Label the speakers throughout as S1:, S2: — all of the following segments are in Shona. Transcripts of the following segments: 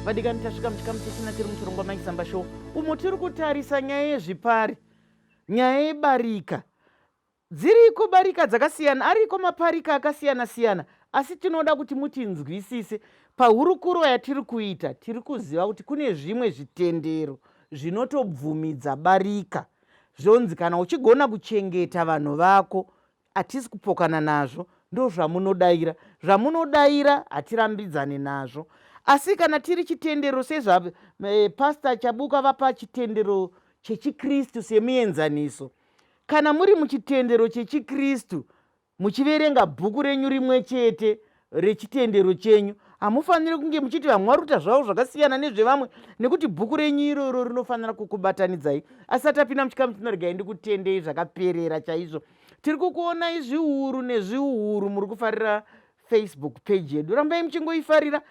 S1: vadikani tasvika muchikamu chechina tiri muchirongwa maisamba show umo tiri kutarisa nyaya yezvipari, nyaya yebarika. Dziriko barika dzakasiyana, ariko maparika akasiyana-siyana, asi tinoda kuti mutinzwisise pahurukuro yatiri kuita. Tiri kuziva kuti kune zvimwe zvitendero zvinotobvumidza barika, zvonzi kana uchigona kuchengeta vanhu vako hatisi kupokana nazvo, ndo zvamunodaira. Zvamunodaira hatirambidzane nazvo, asi kana tiri chitendero sezvapasta Chabuka vapa chitendero chechikristu semuenzaniso, kana muri muchitendero chechikristu muchiverenga bhuku renyu rimwe chete rechitendero chenyu, hamufaniri kunge muchiti vamwaruta zvavo zvakasiyana nezvevamwe, nekuti bhuku renyu iroro rinofanira kukubatanidzai. Asi atapinda muchikamu chinoregai ndikutendei zvakaperera chaizvo. Tiri kukuonai zviuru nezviuru muri kufarira Facebook page yedu, rambai muchingoifarira.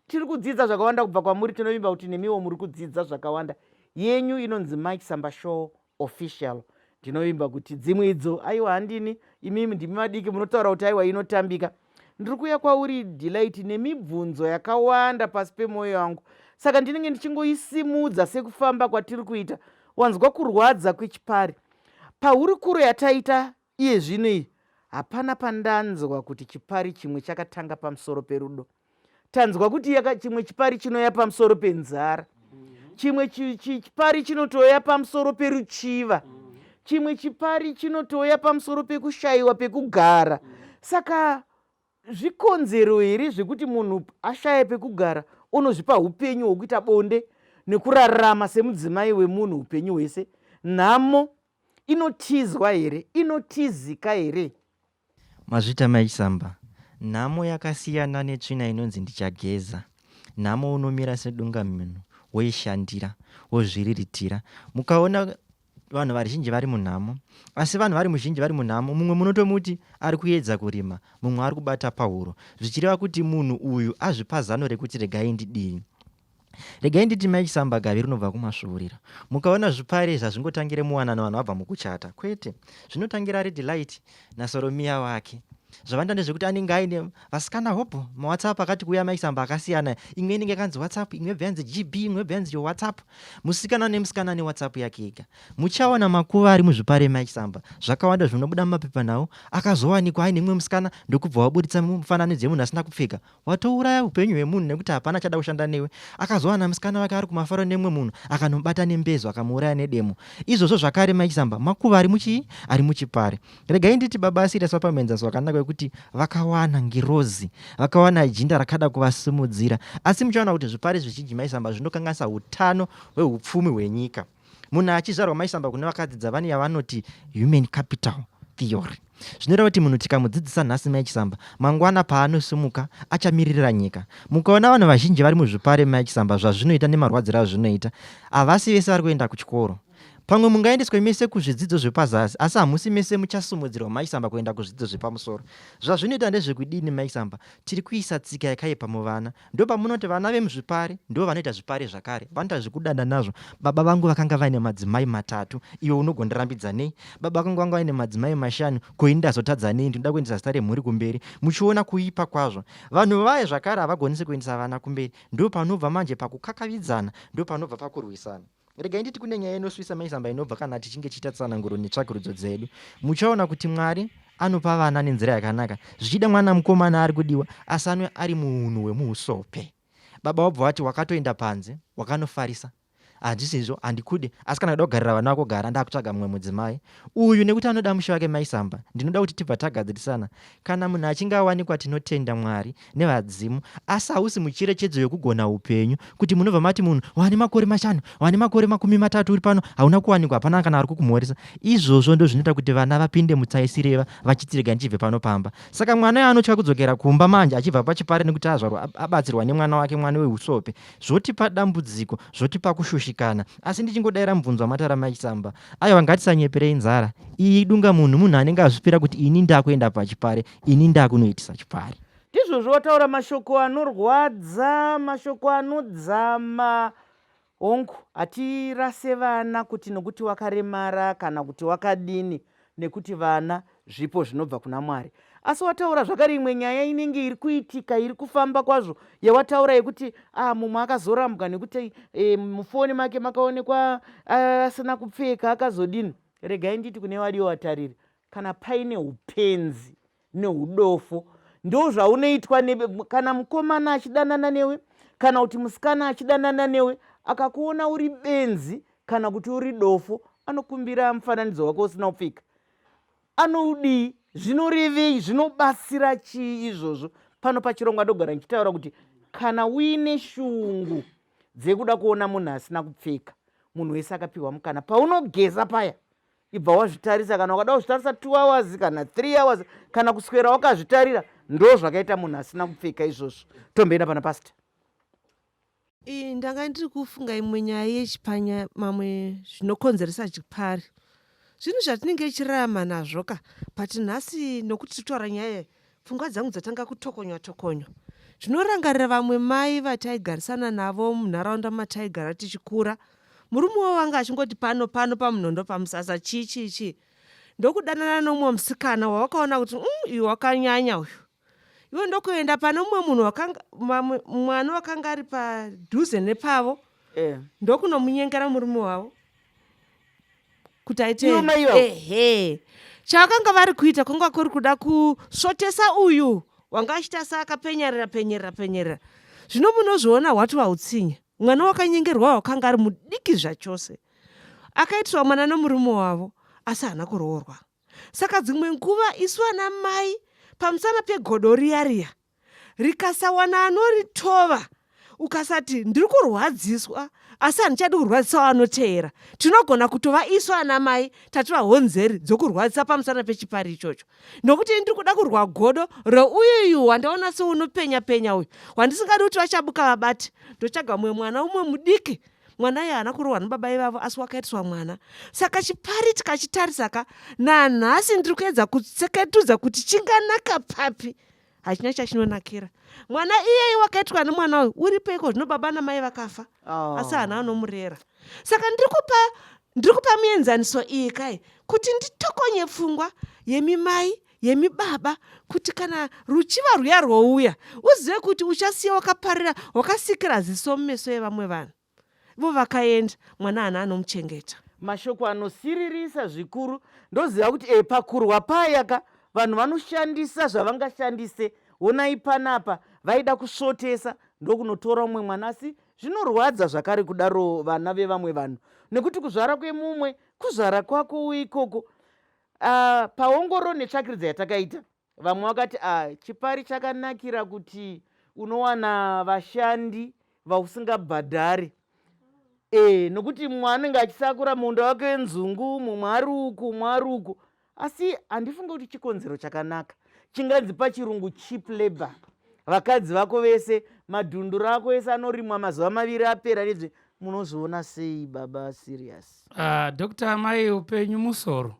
S1: Tiri kudzidza zvakawanda kubva kwamuri, tinovimba kuti nemiwo muri kudzidza zvakawanda. Yenyu inonzi Mike Samba Show Official. Ndinovimba kuti dzimwe idzo aiwa handini, imimi ndimi madiki munotaura kuti aiwa inotambika. Ndiri kuuya kwauri Delight nemibvunzo yakawanda pasi pemwoyo wangu, saka ndinenge ndichingoisimudza sekufamba kwatiri kuita. Wanzwa kurwadza kwechipari pahurukuro yataita iye zvino iyi, hapana pandanzwa kuti chipari chimwe chakatanga pamusoro perudo. Tanzwa kuti chimwe chipari chinoya pamusoro penzara, chimwe chipari chinotoya pamusoro peruchiva, chimwe chipari chinotoya pamusoro pekushayiwa pekugara. Saka zvikonzero here zvekuti munhu ashaye pekugara unozvipa upenyu hwokuita bonde nekurarama semudzimai wemunhu upenyu hwese? Nhamo inotizwa here? Inotizika here?
S2: Mazvita maisamba, nhamo yakasiyana netsvina inonzi ndichageza. Nhamo unomira sedunga munhu, woishandira, wozviriritira. Mukaona vanhu vazhinji vari munhamo, asi vanhu vari muzhinji vari munhamo, mumwe munotomuti ari kuedza kurima, mumwe ari kubata pahuro, zvichireva kuti munhu uyu azvipa zano rekuti regai ndidii. Regai nditi maisamba gavi rinobva kumasvuurira. Mukaona zvipare zvazvingotangire muwanano vanhu vabva mukuchata, kwete, zvinotangira Delight naSoromia wake. Zvavanda ndezvekuti anenge aine vasikana hopo mawhatsapp akati kuuya maisamba akasiyana, imwe inenge kanzi WhatsApp, imwe bvanzi GB, imwe bvanzi WhatsApp. Musikana nemusikana neWhatsApp yake ega. Muchaona makuva ari muzvipare maisamba, zvakawanda zvinobuda mumapepa nawo, akazowanikwa aine mumwe musikana ndokubva waburitsa mufananidzo yemunhu asina kupfeka. Watouraya upenyu hwemunhu nekuti hapana chada kushanda newe. Akazowana musikana wake ari kumafaro nemumwe munhu, akanomubata nembezo akamuuraya nedemo. Izvozvo zvakare maisamba makuva ari muchipare. Regai nditi baba asiraswa pamenzanso wakanaka kuti vakawana ngirozi, vakawana jinda rakada kuvasimudzira. Asi muchaona kuti zvipare zvizhinji maisamba zvinokanganisa utano hweupfumi hwenyika. Munhu achizvarwa maisamba kune vakadzidza vane yavanoti human capital theory. Zvinoreva kuti munhu tikamudzidzisa nhasi maichisamba, mangwana paanosumuka achamiririra nyika. Mukaona vanhu vazhinji vari muzvipare maichisamba, zvazvinoita nemarwadziro azvinoita, havasi vese vari kuenda kuchikoro. Pamwe mungaendeswe mese kuzvidzidzo zvepazasi, asi hamusi mese muchasumudzirwa maisamba kuenda kuzvidzidzo zvepamusoro. Zvazvinoita ndezvekudini maisamba? Tiri kuisa tsika yakaipa muvana. Ndo pamunoti vana vemuzvipare ndo vanoita zvipare zvakare, vanoita zvekudada nazvo. Baba vangu vakanga vaine madzimai 3, iwe unogondirambidzwa nei? Baba vangu vanga vaine madzimai 5, ko ini ndazotadza nei? Ndinoda kuendesa zita remhuri kumberi. Muchiona kuipa kwazvo. Vanhu vaye zvakare havagonisi kuendesa vana kumberi. Ndo panobva manje pakukakavidzana, ndo panobva pakurwisana. Regai nditi kune nyaya inosvisa maisamba inobva kana tichinge chiita tsananguro netsvakurudzo dzedu. Muchaona kuti Mwari anopa vana nenzira yakanaka. Zvichida mwana mukomana ari kudiwa, asi ari munhu wemuusope. Baba wabva wati wakatoenda panze, wakanofarisa. Handisizvo, handikude, asi kana kuda kugarira vana vako gara, ndakutsvaga mumwe mudzimai. Uyu nekuti anoda musha wake maisamba, ndinoda kuti tibva tagadzirisana. Kana munhu achinge awanikwa tinotenda Mwari nevadzimu, asi hausi mucherechedzo yokugona upenyu, kuti munobva mati munhu wane makore 5, wane makore 30 uri pano, hauna kuwanikwa, hapana kana ari kukumhoresa. Izvozvo ndo zvinoita kuti vana vapinde mutsaisireva vachitirega ndichibve panopamba. Saka mwana anotya kudzokera kumba manje achibva pachipare nekuti azvarwa abatsirwa nemwana wake, mwana weusope. Zvotipa dambudziko, zvotipa kushushika. Asi ndichingodaira mubvunzo wamatara maisamba, aiwa ngatisanyeperei nzara. Iyi dunga munhu anenge azvipira kuti ini ndakuenda pachipare, ini ndakunoitisa chipare.
S1: Ndizvo zvotaura mashoko anorwadza, mashoko anodzama. Hongu, hatirase vana kuti nokuti wakaremara kana kuti wakadini, nekuti vana zvipo zvinobva kuna Mwari. Asi wataura zvakare imwe nyaya inenge iri kuitika, iri kufamba kwazvo, yawataura yekuti mumwe akazorambwa nekuti mufoni make makaonekwa asina kupfeka akazodini. Regai nditi kune wadiwo watariri, kana paine upenzi neudofo ndo zvaunoitwa. Kana mukomana achidanana newe, kana kuti musikana achidanana newe, akakuona uri benzi kana kuti uri dofo, anokumbira mufananidzo wako usina kupfeka. Anoudii? Zvinorevei? Zvinobatsira chii izvozvo? Pano pachirongwa ndogara ndichitaura kuti kana uine shungu dzekuda kuona munhu asina kupfeka, munhu wese akapiwa mukana. Paunogeza paya, ibva wazvitarisa. Kana ukada kuzvitarisa 2 hours kana 3 hours kana kuswera wakazvitarira, ndo zvakaita munhu asina kupfeka izvozvo. Tomboenda pana pastor.
S3: Ndanga ndiri kufunga imwe nyaya yechipanya, mamwe zvinokonzeresa chipari, zvinhu zvatinenge tichirarama nazvo ka pati nhasi. Nokuti titaura nyaya, pfungwa dzangu dzatanga kutokonywa tokonywa. Zvinorangarira vamwe mai vataigarisana navo munharaunda mataigara tichikura. Murume wavo vanga achingoti pano pamunondo pamusasa chii ndokudanana nomumwe musikana wawakaona kuti uyu wakanyanya uyu. Iwe ndokuenda pane umwe munhu mwana wakanga ari padhuze nepavo, ndokunomunyengera murume wavo kuti aite chavakanga vari kuita kwanga kuri kuda kusvotesa uyu wanga achita akapenyerera. Zvino munozviona wati wautsinya. Mwana wakanyengerwa wakanga ari mudiki zvachose, akaitirwa mwana nomurume wavo, asi haana kuroorwa. Saka dzimwe nguva isu ana mai pamusana pegodo riya rikasawana anoritova, ukasati ndiri kurwadziswa asi handichadi kurwadzisa wanoteera, tinogona kutova isu ana mai tativa honzeri dzokurwadzisa pamusana pechipari ichocho. Nokuti ndiri kuda kurwa godo reuyuyu wandaona seunopenya uyu, wandisingadi kuti vachabuka vabati, ndochaga mumwe mwana umwe mudiki. Mwana iye haana kuroorwa nababa ivavo asi wakaitiswa mwana. Saka chipari tikachitarisaka, nanhasi ndiri kuedza kutseketudza kuti chinganaka papi, hachina chachinonakira. Mwana iyeye wakaitwa nemwana uyu uri peiko? Zvino baba namai vakafa, asi hana anomurera. Saka ndiri kupa mienzaniso iyi kai kuti nditokonye pfungwa yemimai yemibaba, kuti kana ruchiva ruya rwouya uzive kuti uchasiya wakaparira, wakasikira ziso mumeso evamwe vanhu. Vo vakaenda, mwana hana anomuchengeta.
S1: Mashoko anosiririsa zvikuru. Ndoziva kuti pakurwa payaka vanhu vanoshandisa zvavangashandise. Onai panapa vaida kusvotesa, ndokunotora umwe mwana. Asi zvinorwadza zvakare kudaro vana vevamwe vanhu, nekuti kuzvara kwemumwe kuzvara kwako ikoko. Paongororo netsvakiridza yatakaita, vamwe vakati chipari chakanakira kuti unowana vashandi vausingabhadhari. Nokuti mumwe anenge achisakura munda wake wenzungu, mumwe ari uku. Asi handifunga kuti chikonzero chakanaka. Chinganzi pachirungu cheap labor. Vakadzi vako vese, madhunduru ako ese anorimwa mazuva 2 apera nezve. Munozviona sei baba serious?
S4: Dr. Mai, upenyu musoro.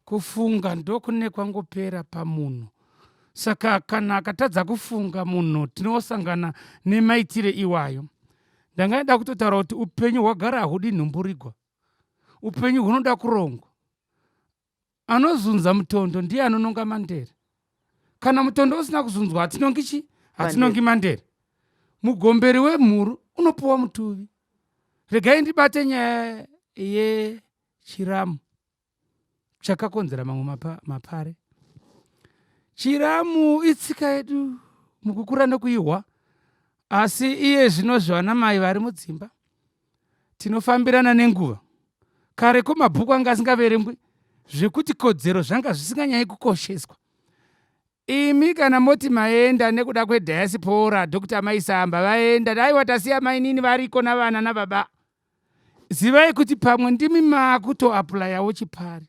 S4: Kufunga ndokune kwangopera pamunhu. Saka kana akatadza kufunga munhu tinosangana nemaitire iwayo. Ndangaida kutotaura kuti upenyu hwagara hudi nhumburigwa. Upenyu hunoda kurongwa. Anozunza mutondo ndiye anononga mandere. Kana mutondo usina kuzunzwa hatinongi mandere. Mugomberi wemhuru unopuwa mutuvi. Regai ndibate nyaya yechiramu chakakonzera mamwe mapare. Chiramu itsika yedu mukukura nekuihwa, asi iye zvino zvana mai vari mudzimba tinofambirana nenguva. Kare mabhuku anga asingaverengwi, zvekuti kodzero zvanga zvisinganyanyi kukosheswa. Imi kana moti maenda nekuda kwedhayasipora, Dr. Maisamba vaenda, daiwa tasiya mainini variko navana nababa. Zivai kuti pamwe ndimi makutoaplayawo chipari.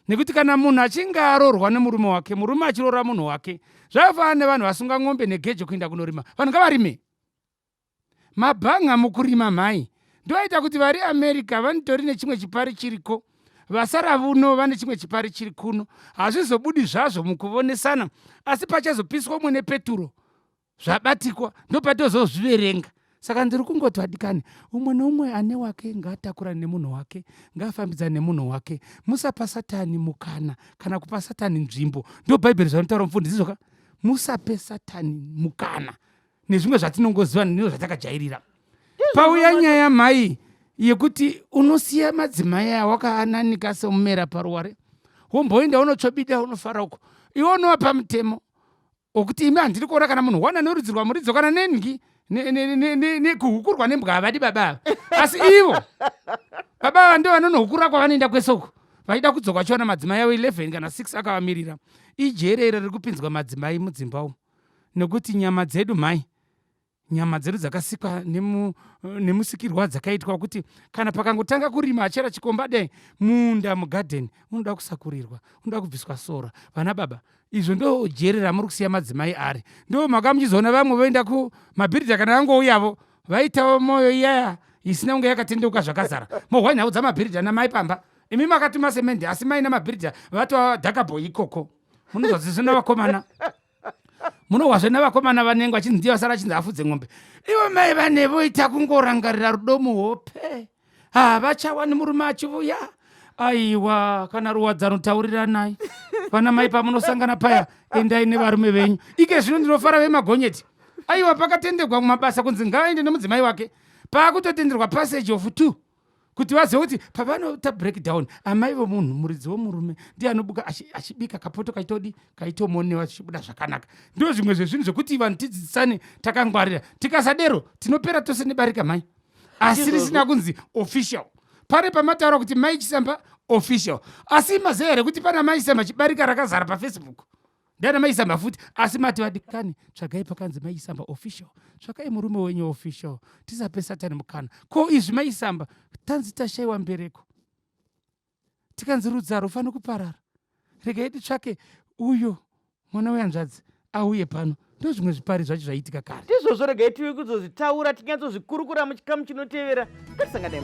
S4: Nekuti kana munhu achinge aroorwa nemurume wake, murume achiroora munhu wake, zvakafanana nevanhu vasunga ng'ombe negejo kuenda kunorima, vanhu ngavarime. Mabhanga mukurima mai ndoita kuti vari America vanitori nechimwe chipari chiriko, vasara vuno vane chimwe chipari chiri kuno. Hazvizobudi zvazvo mukuvonesana, asi pachazopiswa umwe nepeturo zvabatikwa ndopatozozviverenga. Saka ndiri kungoti vadikani, umwe neumwe ane wake ngaatakurane nemunhu wake, ngaafambidzane nemunhu wake. Musapa Satani mukana kana kupa Satani nzvimbo. Ndo Bhaibheri zvanotaura mufundisi zoka. Musape Satani mukana. Nezvimwe zvatinongoziva ndizvo zvatakajairira. Pauya nyaya mai yekuti unosiya madzimai awakaananika semumera paruware. Womboenda unotsvobida unofara uko. Iwe unovapa mutemo wokuti imi handiri kuona kana munhu wana norudzi rwamuridzo kana nengi nekuhukurwa nembwa havadi baba. Asi ivo baba ndo vanonohukura kwavanoenda kwesoko. Vaida kudzoka vachiona madzimai avo 11 kana 6 akavamirira. Ijerero riri kupinzwa madzimai mudzimba umu. Nekuti nyama dzedu mai, nyama dzedu dzakasikwa nemusikirwa dzakaitwa kuti kana pakangotanga kurima achera chikomba dai munda mugadheni unoda kusakurirwa, unoda kubviswa sora. Vana baba, izvo ndo jere ramuri kusiya madzimai ari. Ndo maka muchizoona vamwe voenda kumabhiridha kana vangouyavo vaitawo moyo iyaya isina kunge yakatendeuka zvakazara. Mohwa nhau dzamabhiridha namai pamba. Imi makatuma semendi asi mai namabhiridha vatova dhakabhoyi ikoko. Munozvazvizvina vakomana. Munowazve navakomana vanenge vachinzi ndiye vasara achinzi afudze ng'ombe. Ivo mai vane voita kungorangarira rudo muhope. Havachawani murume achivuya. Aiwa, kana ruwadza notauriranai. Pana mai pamunosangana paya, endai nevarume venyu. Ike zvino ndinofara vemagonyeti. Aiwa, pakatendegwa mumabasa kunzi ngavaende nemudzimai wake. Pakutotenderwa passage of 2. Kuti vazive kuti pavanota breakdown, amai vomunhu, muridzi womurume ndiye anobuka achibika kapoto kaitomonewa chibuda zvakanaka. Ndo zvimwe zvezvinhu zvokuti vanhu tidzidzisane takangwarira. Tikasadero tinopera tose nebarika mai. Asi risina kunzi official. Pare pamataura kuti mai chisamba official. Asi maziva here kuti pana mai chisamba chibarika rakazara paFacebook. Ndana mai chisamba futi. Asi mati vadikani tsvagai pakanzi mai chisamba official. Tsvakai murume wenyu official. Tisape Satani mukana. Ko izvi mai chisamba tanzi tashaiwa mbereko. Tikanzi rudzaro ufana kuparara. Regai titsvake uyo mwana wehanzvadzi auye pano. Ndo zvimwe zvipari zvacho zvaitika kare.
S1: Ndizvozvo regai tiwe kuzozvitaura tinyatsozvikurukura muchikamu chinotevera. Ngatisangane